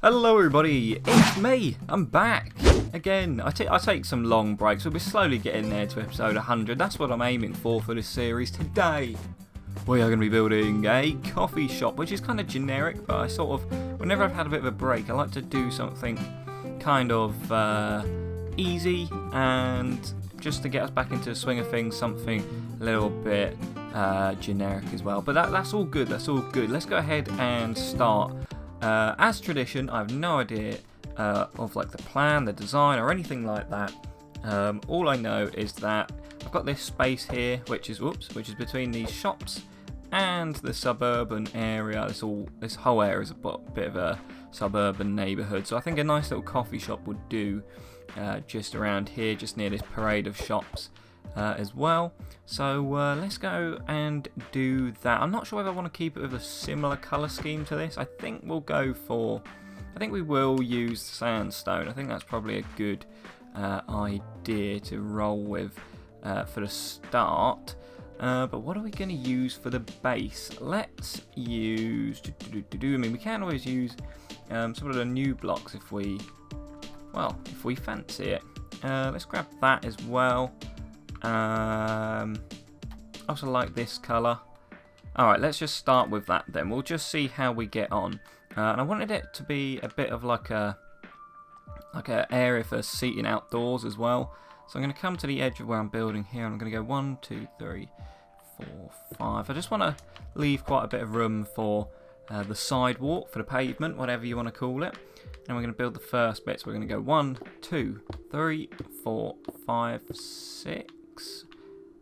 Hello everybody, it's me, I'm back again. I take some long breaks, but we're slowly getting there to episode 100. That's what I'm aiming for this series. Today we are going to be building a coffee shop, which is kind of generic, but I sort of, whenever I've had a bit of a break, I like to do something kind of easy and just to get us back into the swing of things, something a little bit generic as well. But that's all good, Let's go ahead and start. As tradition, I have no idea of like the plan, the design, or anything like that. All I know is that I've got this space here, which is between these shops and the suburban area. This whole area is a bit of a suburban neighbourhood, so I think a nice little coffee shop would do just around here, just near this parade of shops. As well, so let's go and do that. I'm not sure whether I want to keep it with a similar colour scheme to this. I think we will use sandstone. I think that's probably a good idea to roll with for the start. But what are we going to use for the base? Let's use. I mean, we can always use some of the new blocks if we fancy it. Let's grab that as well. I also like this colour. Alright, let's just start with that then. We'll just see how we get on. And I wanted it to be a bit of like a area for seating outdoors as well. So I'm going to come to the edge of where I'm building here, and I'm going to go 1, 2, 3, 4, 5. I just want to leave quite a bit of room for the sidewalk, for the pavement, whatever you want to call it. And we're going to build the first bit. So we're going to go 1, 2, 3, 4, 5, 6.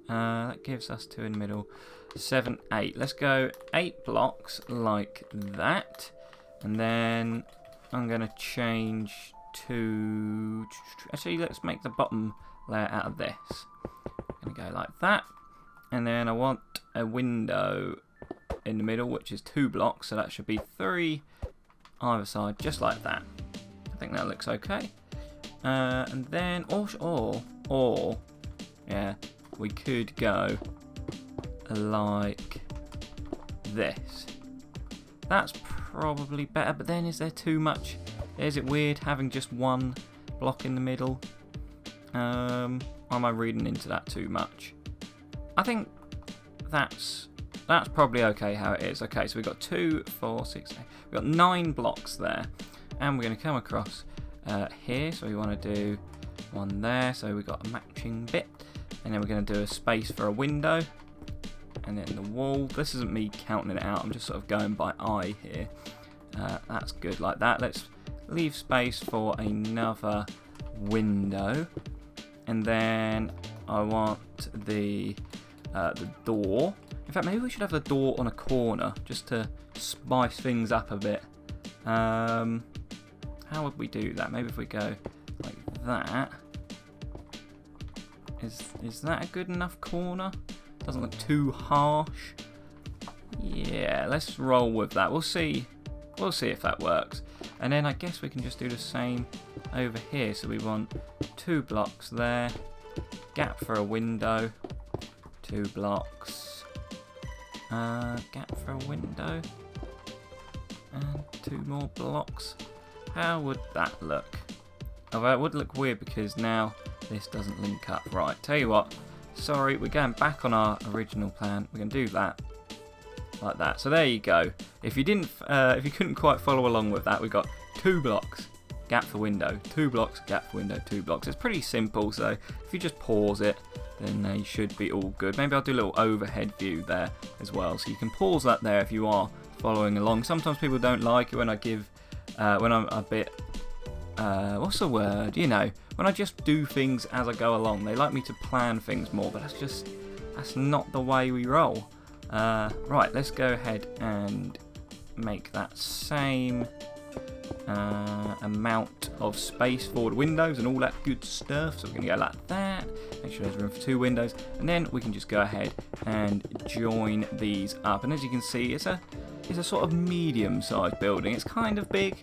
That gives us 2 in the middle. 7, 8. Let's go 8 blocks like that. And then I'm going to change to... Actually, let's make the bottom layer out of this. I'm going to go like that. And then I want a window in the middle, which is 2 blocks. So that should be 3 either side, just like that. I think that looks okay. And then, yeah, we could go like this. That's probably better, but then is there too much? Is it weird having just one block in the middle? Or am I reading into that too much? I think that's probably okay how it is. Okay, so we've got 2, 4, 6, 8. We've got 9 blocks there. And we're going to come across here. So we want to do one there. So we've got a matching bit. And then we're going to do a space for a window. And then the wall. This isn't me counting it out. I'm just sort of going by eye here. That's good like that. Let's leave space for another window. And then I want the door. In fact, maybe we should have the door on a corner just to spice things up a bit. How would we do that? Maybe if we go like that. Is that a good enough corner? Doesn't look too harsh. Yeah, let's roll with that. We'll see if that works. And then I guess we can just do the same over here. So we want 2 blocks there. Gap for a window. 2 blocks. Gap for a window. And 2 more blocks. How would that look? Although it would look weird because now this doesn't link up. Right, tell you what. Sorry, we're going back on our original plan. We're going to do that like that. So there you go. If you couldn't quite follow along with that, we've got 2 blocks, gap for window, 2 blocks, gap for window, 2 blocks. It's pretty simple. So if you just pause it, then they should be all good. Maybe I'll do a little overhead view there as well. So you can pause that there if you are following along. Sometimes people don't like it when I give, when I'm a bit, what's the word? You know, when I just do things as I go along. They like me to plan things more, but that's not the way we roll. Right, let's go ahead and make that same amount of space for the windows and all that good stuff. So we're going to go like that. Make sure there's room for 2 windows. And then we can just go ahead and join these up. And as you can see, it's a sort of medium-sized building. It's kind of big,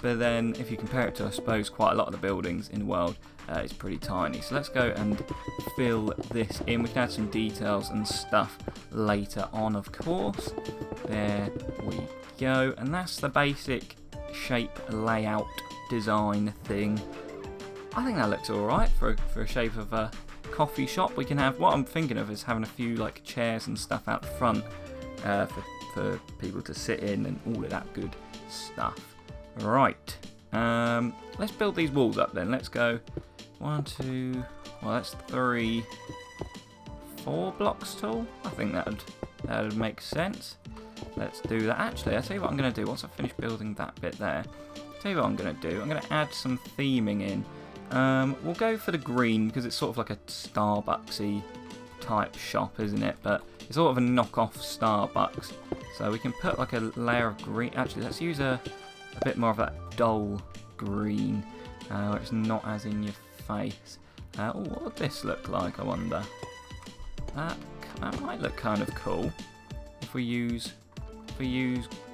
but then if you compare it to, I suppose, quite a lot of the buildings in the world, it's pretty tiny. So let's go and fill this in. We can add some details and stuff later on, of course. There we go. And that's the basic shape layout design thing. I think that looks alright for a shape of a coffee shop. We can have, what I'm thinking of is having a few like chairs and stuff out front for people to sit in and all of that good stuff. Right, let's build these walls up then. Let's go 1, 2, well that's 3, 4 blocks tall. I think that'd make sense. Let's do that. Actually, I'll tell you what I'm going to do once I finish building that bit there. Tell you what I'm going to do. I'm going to add some theming in. We'll go for the green because it's sort of like a Starbucksy type shop, isn't it? But it's sort of a knockoff Starbucks. So we can put like a layer of green. Actually, let's use a bit more of that dull green, where it's not as in your face. What would this look like, I wonder? That might look kind of cool if we use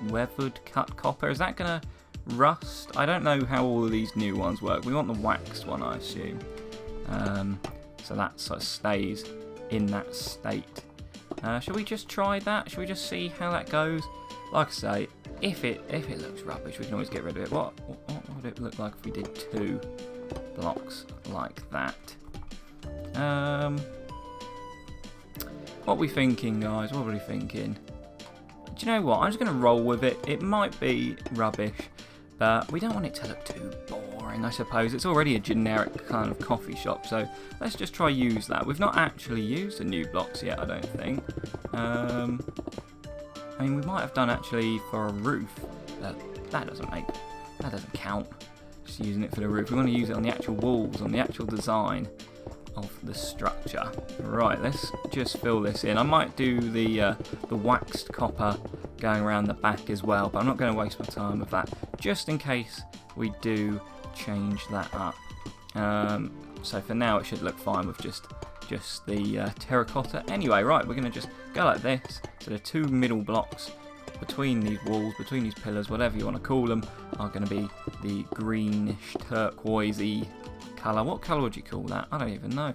weathered cut copper. Is that gonna rust? I don't know how all of these new ones work. We want the waxed one, I assume. So that sort of stays in that state. Should we just try that? Should we just see how that goes? Like I say, if it looks rubbish, we can always get rid of it. What would it look like if we did 2 blocks like that? What are we thinking, guys? What are we thinking? Do you know what? I'm just going to roll with it. It might be rubbish, but we don't want it to look too boring, I suppose. It's already a generic kind of coffee shop, so let's just try use that. We've not actually used the new blocks yet, I don't think. I mean, we might have done actually for a roof, but that doesn't count. Just using it for the roof. We want to use it on the actual walls, on the actual design of the structure. Right, let's just fill this in. I might do the waxed copper going around the back as well, but I'm not going to waste my time with that, just in case we do change that up. So for now it should look fine with just the terracotta. Anyway, right, we're going to just go like this. So the 2 middle blocks between these walls, between these pillars, whatever you want to call them, are going to be the greenish turquoisey colour. What colour would you call that? I don't even know.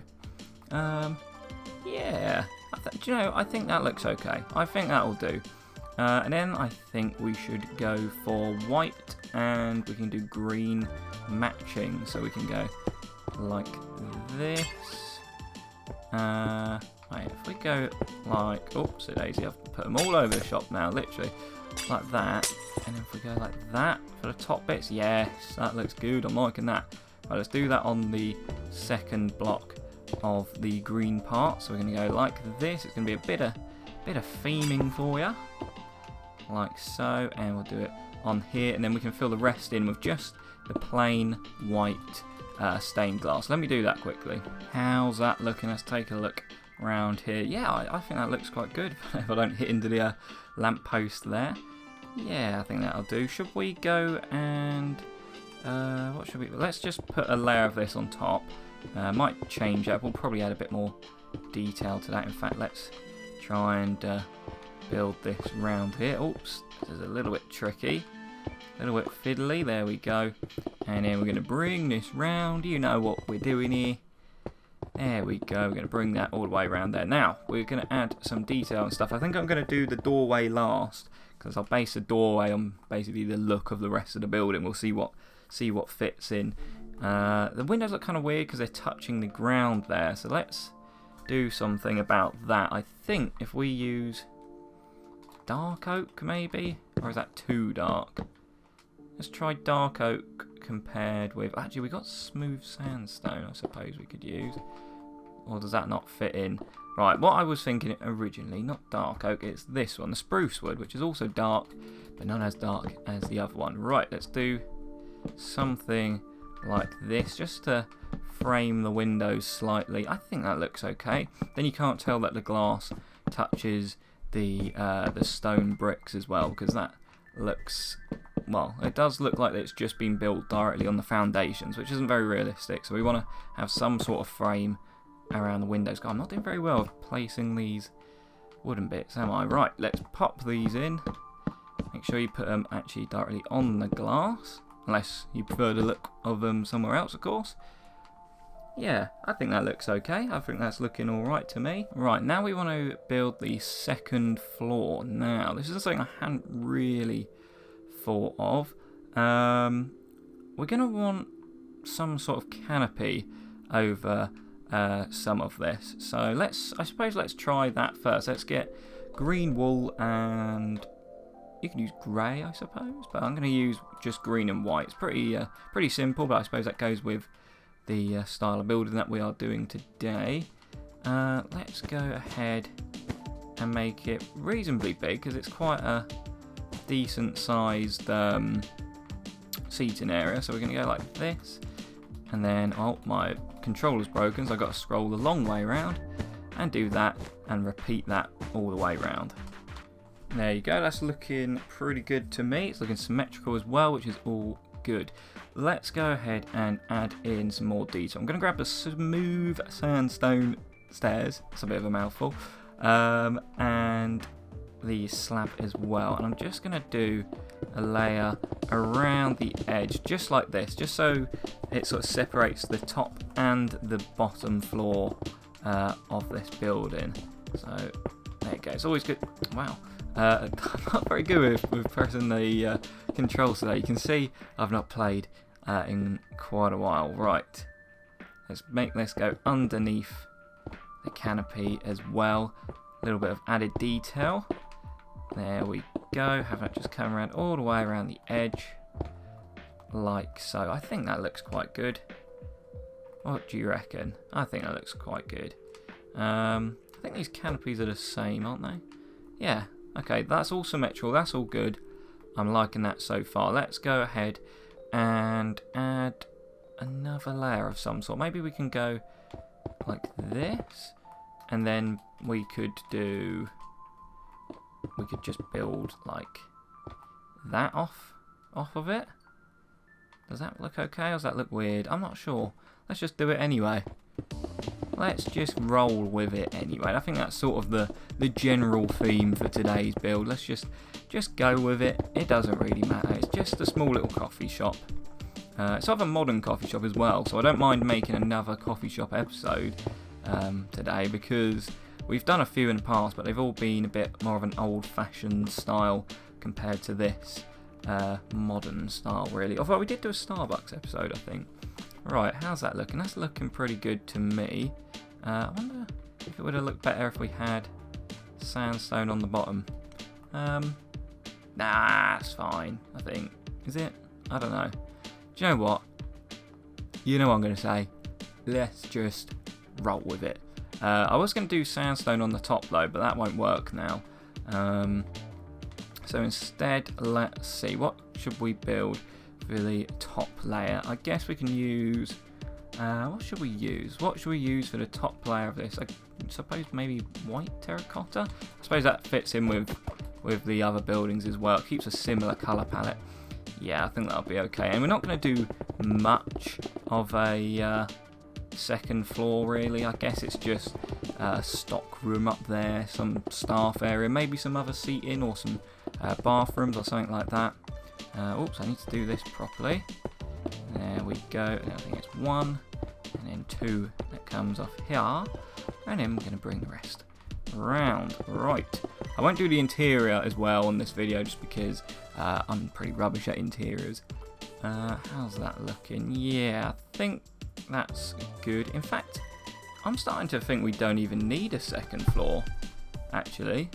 Yeah, do you know, I think that looks okay. I think that'll do. And then I think we should go for white, and we can do green matching. So we can go like this. Wait, if we go like, oops, daisy, I've put them all over the shop now, literally. Like that. And then if we go like that for the top bits, yes, that looks good. I'm liking that. Right, let's do that on the second block of the green part. So we're going to go like this. It's going to be a bit of theming for you, like so, and we'll do it on here, and then we can fill the rest in with just the plain white stained glass. Let me do that quickly. How's that looking? Let's take a look around here. Yeah, I think that looks quite good if I don't hit into the lamp post there. Yeah, I think that'll do. Should we go and what should we? Let's just put a layer of this on top. Might change that. We'll probably add a bit more detail to that. In fact, let's try and build this round here. Oops, this is a little bit tricky, a little bit fiddly. There we go. And then we're going to bring this round. You know what we're doing here. There we go. We're going to bring that all the way around there. Now we're going to add some detail and stuff. I think I'm going to do the doorway last, because I'll base the doorway on basically the look of the rest of the building. We'll see what fits in. The windows look kind of weird because they're touching the ground there. So let's do something about that. I think if we use dark oak maybe, or is that too dark? Let's try dark oak compared with, actually we got smooth sandstone I suppose we could use, or does that not fit in? Right, what I was thinking originally, not dark oak, it's this one, the spruce wood, which is also dark but not as dark as the other one. Right, let's do something like this just to frame the windows slightly. I think that looks okay. Then you can't tell that the glass touches the stone bricks as well, because that looks, well, it does look like it's just been built directly on the foundations, which isn't very realistic. So we want to have some sort of frame around the windows. God, I'm not doing very well with placing these wooden bits, am I? Right, let's pop these in. Make sure you put them actually directly on the glass, unless you prefer the look of them somewhere else, of course. Yeah, I think that looks okay. I think that's looking alright to me. Right, now we want to build the second floor. Now, this is something I hadn't really thought of. we're going to want some sort of canopy over some of this. So I suppose let's try that first. Let's get green wool, and you can use grey, I suppose, but I'm going to use just green and white. It's pretty simple, but I suppose that goes with the style of building that we are doing today. Let's go ahead and make it reasonably big, because it's quite a decent sized seating area. So we're going to go like this, and then my controller's broken, so I've got to scroll the long way around and do that and repeat that all the way around. There you go, that's looking pretty good to me. It's looking symmetrical as well, which is all good. Let's go ahead and add in some more detail. I'm going to grab the smooth sandstone stairs, it's a bit of a mouthful, and the slab as well. And I'm just going to do a layer around the edge, just like this, just so it sort of separates the top and the bottom floor of this building. So there you go, it's always good. Wow. I'm not very good with pressing the controls today. You can see I've not played in quite a while. Right, let's make this go underneath the canopy as well. A little bit of added detail. There we go. Have that just come around all the way around the edge, like so. I think that looks quite good. What do you reckon? I think that looks quite good. I think these canopies are the same, aren't they? Yeah. Okay, that's all symmetrical, that's all good. I'm liking that so far. Let's go ahead and add another layer of some sort. Maybe we can go like this, and then we could just build like that off of it. Does that look okay, or does that look weird? I'm not sure. Let's just do it anyway. Let's just roll with it anyway. I think that's sort of the general theme for today's build. Let's just go with it. It doesn't really matter. It's just a small little coffee shop. It's sort of a modern coffee shop as well, so I don't mind making another coffee shop episode today, because we've done a few in the past, but they've all been a bit more of an old-fashioned style compared to this modern style, really. Although we did do a Starbucks episode, I think. Right, how's that looking? That's looking pretty good to me. I wonder if it would have looked better if we had sandstone on the bottom. Nah, it's fine, I think. Is it? I don't know. Do you know what? You know what I'm going to say. Let's just roll with it. I was going to do sandstone on the top though, but that won't work now. So instead, let's see. What should we build for the top layer? I guess we can use... what should we use? What should we use for the top layer of this? I suppose maybe white terracotta? I suppose that fits in with the other buildings as well. It keeps a similar colour palette. Yeah, I think that'll be okay. And we're not going to do much of a second floor, really. I guess it's just a stock room up there, some staff area, maybe some other seating or some bathrooms or something like that. Oops, I need to do this properly. There we go. And I think it's 1 and then 2 that comes off here. And then we're going to bring the rest around. Right. I won't do the interior as well on this video just because I'm pretty rubbish at interiors. How's that looking? Yeah, I think that's good. In fact, I'm starting to think we don't even need a second floor, actually.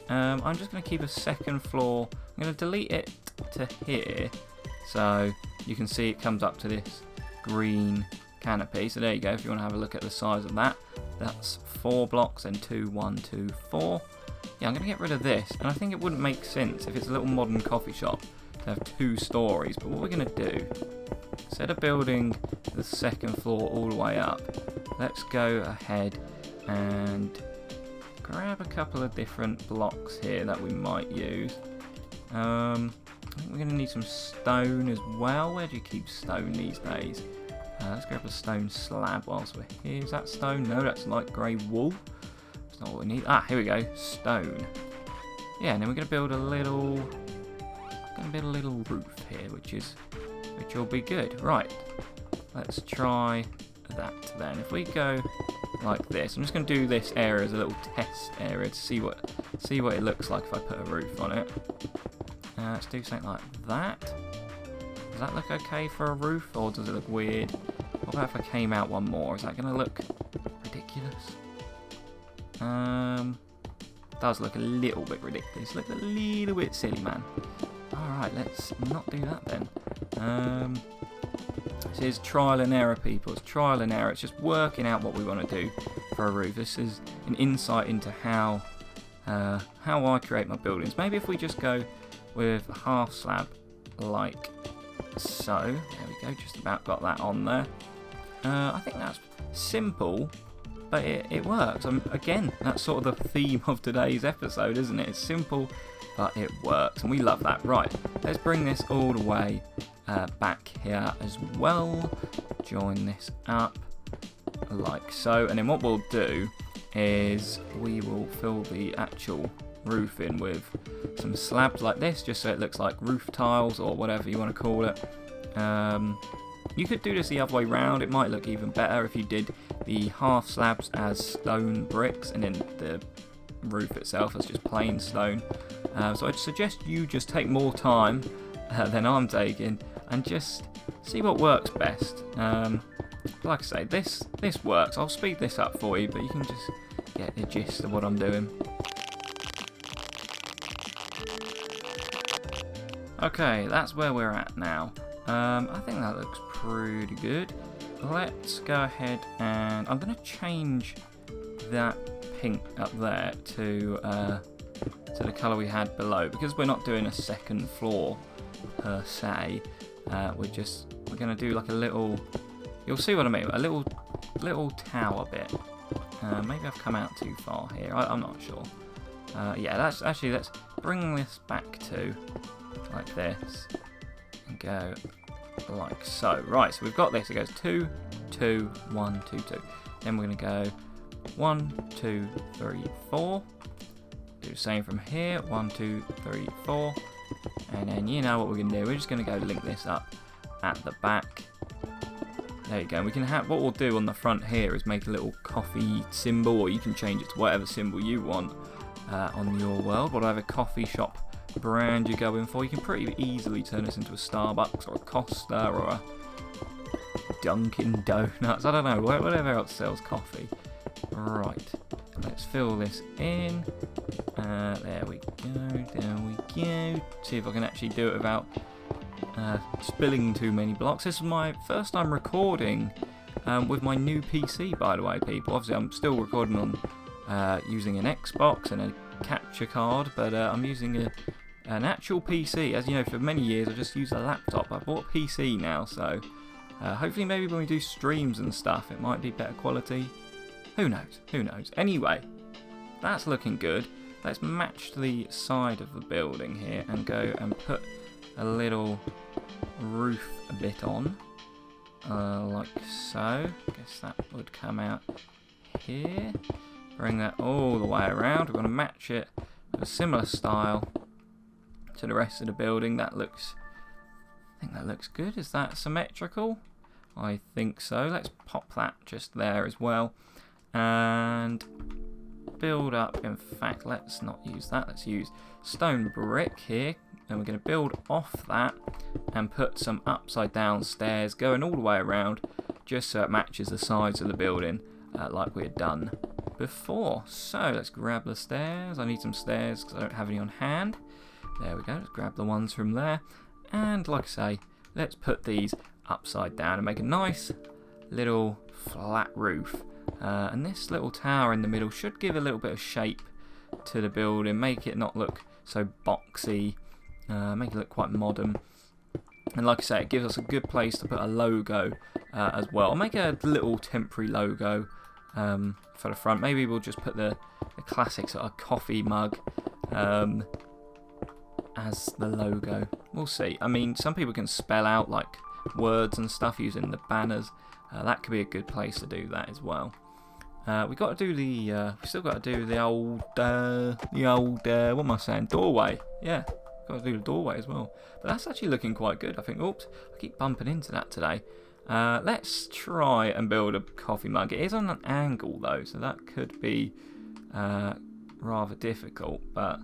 I'm just going to keep a second floor. I'm going to delete it to here so you can see it comes up to this green canopy. So there you go, if you want to have a look at the size of that. That's 4 blocks and 2, 1, 2, 4. Yeah, I'm going to get rid of this, and I think it wouldn't make sense if it's a little modern coffee shop to have 2 stories. But what we're going to do, instead of building the second floor all the way up, let's go ahead and grab a couple of different blocks here that we might use. I think we're going to need some stone as well. Where do you keep stone these days? Let's grab a stone slab whilst we're here. Is that stone? No, that's light grey wool. That's not what we need. Ah, here we go. Stone. Yeah, and then we're going to build a little roof here, which will be good. Right. Let's try that then. If we go like this, I'm just going to do this area as a little test area to see what it looks like if I put a roof on it. Let's do something like that. Does that look okay for a roof, or does it look weird? What about if I came out one more? Is that going to look ridiculous? Does look a little bit ridiculous. Look a little bit silly, man. Alright, let's not do that then. This is trial and error, people. It's trial and error. It's just working out what we want to do for a roof. This is an insight into how I create my buildings. Maybe if we just go with a half slab like so. There we go, just about got that on there. I think that's simple, but it works. Again, that's sort of the theme of today's episode, isn't it? It's simple, but it works, and we love that. Right, let's bring this all the way back here as well. Join this up like so, and then what we'll do is we will fill the actual roof in with some slabs like this, just so it looks like roof tiles or whatever you want to call it. You could do this the other way round. It might look even better if you did the half slabs as stone bricks and then the roof itself as just plain stone. So I'd suggest you just take more time than I'm taking and just see what works best. Like I say, this works. I'll speed this up for you, but you can just get the gist of what I'm doing. Okay, that's where we're at now. I think that looks pretty good. Let's go ahead and I'm going to change that pink up there to the colour we had below, because we're not doing a second floor per se. We're going to do like a little, you'll see what I mean, a little tower bit. Maybe I've come out too far here. I'm not sure. Yeah, let's bring this back to like this and go like so. Right, so we've got this. It goes 2, 2, 1, 2, 2. Then we're going to go 1, 2, 3, 4. Do the same from here. 1, 2, 3, 4. And then you know what we're going to do. We're just going to go link this up at the back. There you go. We can have, what we'll do on the front here is make a little coffee symbol, or you can change it to whatever symbol you want on your world, whatever coffee shop brand you're going for. You can pretty easily turn this into a Starbucks or a Costa or a Dunkin' Donuts. I don't know, whatever else sells coffee. Right, let's fill this in. There we go. There we go. See if I can actually do it without spilling too many blocks. This is my first time recording with my new PC, by the way, people. Obviously, I'm still recording on using an Xbox and a capture card, but I'm using an actual PC. As you know, for many years I just used a laptop. I bought a PC now, so hopefully maybe when we do streams and stuff it might be better quality. Who knows? Who knows? Anyway, that's looking good. Let's match the side of the building here and go and put a little roof a bit on, like so. I guess that would come out here. Bring that all the way around. We're going to match it with a similar style to the rest of the building. I think that looks good. Is that symmetrical? I think so. Let's pop that just there as well. And build up. In fact, let's not use that. Let's use stone brick here. And we're going to build off that and put some upside down stairs going all the way around, just so it matches the sides of the building like we had done before. So let's grab the stairs. I need some stairs because I don't have any on hand. There we go. Let's grab the ones from there. And like I say, let's put these upside down and make a nice little flat roof. And this little tower in the middle should give a little bit of shape to the building, make it not look so boxy, make it look quite modern. And like I say, it gives us a good place to put a logo as well. I'll make a little temporary logo for the front. Maybe we'll just put the classic sort of coffee mug as the logo. We'll see. I mean, some people can spell out like words and stuff using the banners. That could be a good place to do that as well. We got to do we still got to do the old what am I saying? Doorway. Yeah, got to do the doorway as well. But that's actually looking quite good. I think. Oops, I keep bumping into that today. Let's try and build a coffee mug. It is on an angle though, so that could be rather difficult. But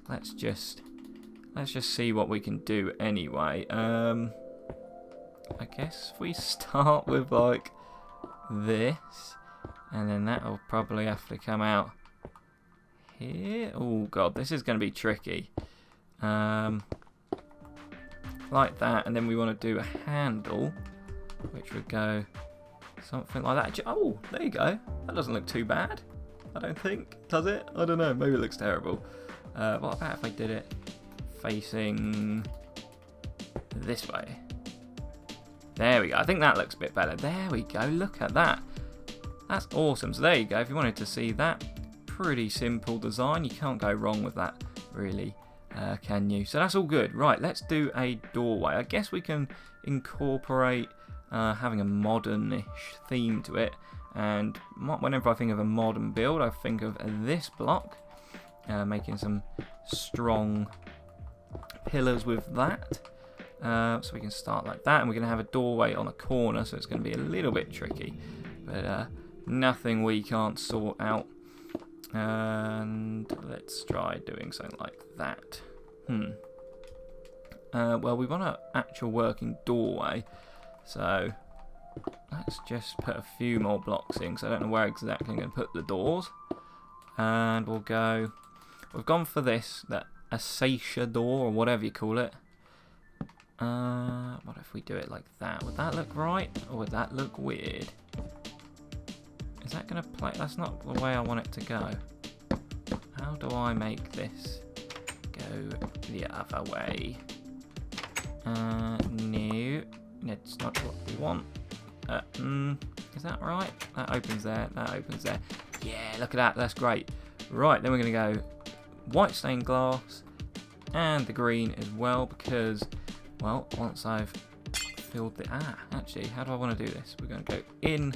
let's just see what we can do anyway. I guess if we start with like this, and then that'll probably have to come out here. Oh god, this is going to be tricky. Like that, and then we want to do a handle, which would go something like that. Oh, there you go. That doesn't look too bad, I don't think. Does it? I don't know. Maybe it looks terrible. What about if I did it facing this way? There we go. I think that looks a bit better. There we go. Look at that. That's awesome. So there you go. If you wanted to see that, pretty simple design. You can't go wrong with that, really, can you? So that's all good. Right, let's do a doorway. I guess we can incorporate having a modern-ish theme to it. And whenever I think of a modern build, I think of this block, making some strong pillars with that. So we can start like that, and we're going to have a doorway on a corner, so it's going to be a little bit tricky, but nothing we can't sort out. And let's try doing something like that. Well, we want an actual working doorway, so let's just put a few more blocks in, because I don't know where exactly I'm going to put the doors. And we'll go, we've gone for this, that Acacia door, or whatever you call it. What if we do it like that? Would that look right, or would that look weird? Is that going to play? That's not the way I want it to go. How do I make this go the other way? No, it's not what we want. Is that right? That opens there, that opens there. Yeah, look at that, that's great. Right, then we're going to go white stained glass and the green as well, because, well, once I've filled the... actually, how do I want to do this? We're going to go in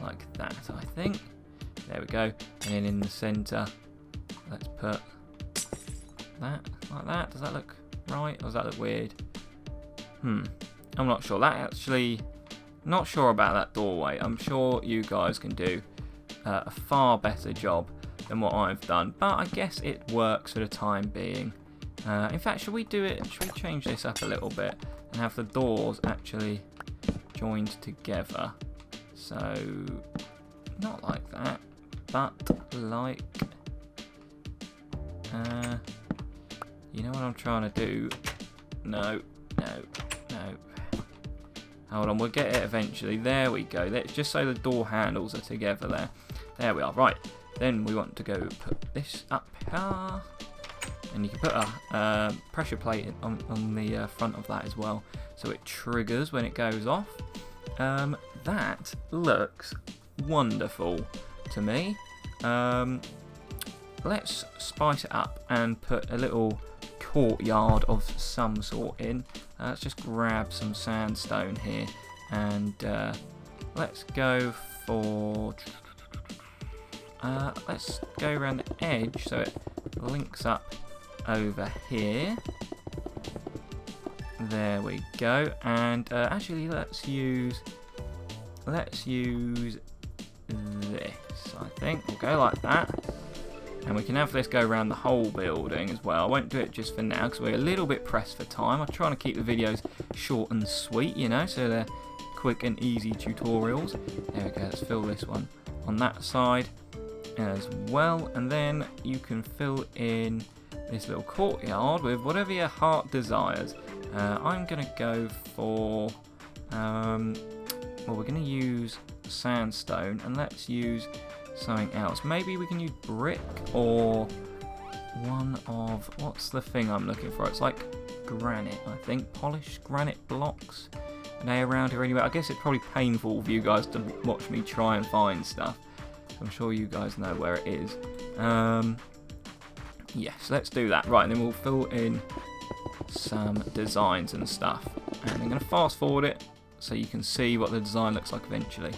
like that, I think. There we go. And then in the centre, let's put that like that. Does that look right, or does that look weird? I'm not sure. That actually... Not sure about that doorway. I'm sure you guys can do a far better job than what I've done, but I guess it works for the time being. In fact, should we change this up a little bit and have the doors actually joined together? So, not like that, but like, you know what I'm trying to do? No. Hold on, we'll get it eventually. There we go. That's just so the door handles are together there. There we are. Right. Then we want to go put this up here. And you can put a pressure plate on the front of that as well, so it triggers when it goes off. That looks wonderful to me. Let's spice it up and put a little courtyard of some sort in. Let's just grab some sandstone here, and let's go for... let's go around the edge so it links up over here. There we go. And actually, let's use this. I think we'll go like that, and we can have this go around the whole building as well. I won't do it just for now because we're a little bit pressed for time. I'm trying to keep the videos short and sweet, you know, so they're quick and easy tutorials. There we go. Let's fill this one on that side as well, and then you can fill in this little courtyard with whatever your heart desires. I'm gonna go for well, we're gonna use sandstone, and let's use something else. Maybe we can use brick, or one of, what's the thing I'm looking for? It's like granite, I think. Polished granite blocks. Are they around here anyway? I guess it's probably painful for you guys to watch me try and find stuff. I'm sure you guys know where it is. Yes, let's do that. Right, and then we'll fill in some designs and stuff. And I'm going to fast forward it so you can see what the design looks like eventually.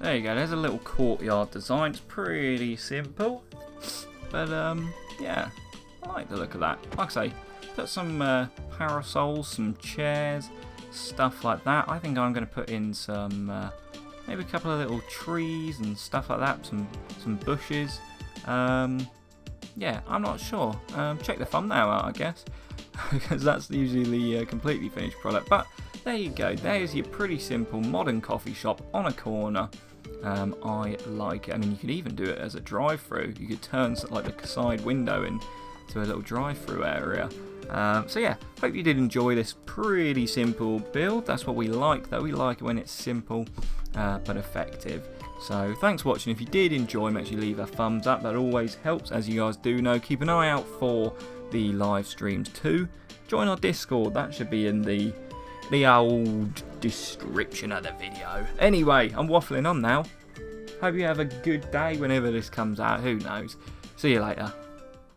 There you go, there's a little courtyard design. It's pretty simple, but yeah, I like the look of that. Like I say, put some parasols, some chairs, stuff like that. I think I'm going to put in some, maybe a couple of little trees and stuff like that, some bushes. Yeah, I'm not sure. Check the thumbnail out, I guess, because that's usually the completely finished product. But there you go. There's your pretty simple modern coffee shop on a corner. I like it. I mean, you could even do it as a drive-through. You could turn like the side window into a little drive-through area. So yeah, hope you did enjoy this pretty simple build. That's what we like, though. We like it when it's simple but effective. So thanks for watching. If you did enjoy, make sure you leave a thumbs up. That always helps, as you guys do know. Keep an eye out for the live streams too. Join our Discord. That should be in the old description of the video. Anyway, I'm waffling on now. Hope you have a good day whenever this comes out. Who knows? See you later.